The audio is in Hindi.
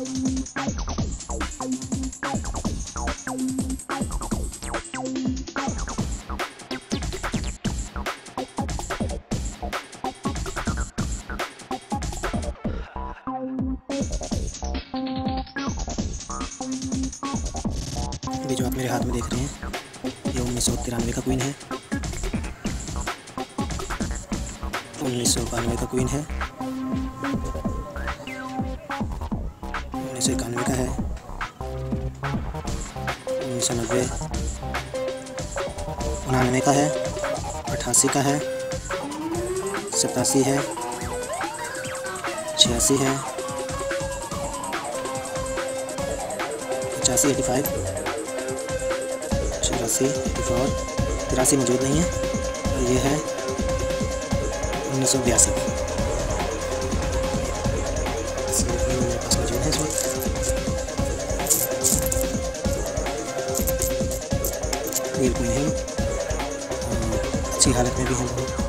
ये जो आप मेरे हाथ में देख रहे हैं ये 1993 का क्वीन है, 1992 का क्वीन है, 1991 का है, 1990, 99 का है, 88 का है, 87 है, 86 है, 85, 85, 84, 84, 83 मौजूद नहीं है और ये है 1982 का। मेरे पास मौजूद है इस वक्त। रियल क्वीन है, अच्छी हालत में भी है बहुत।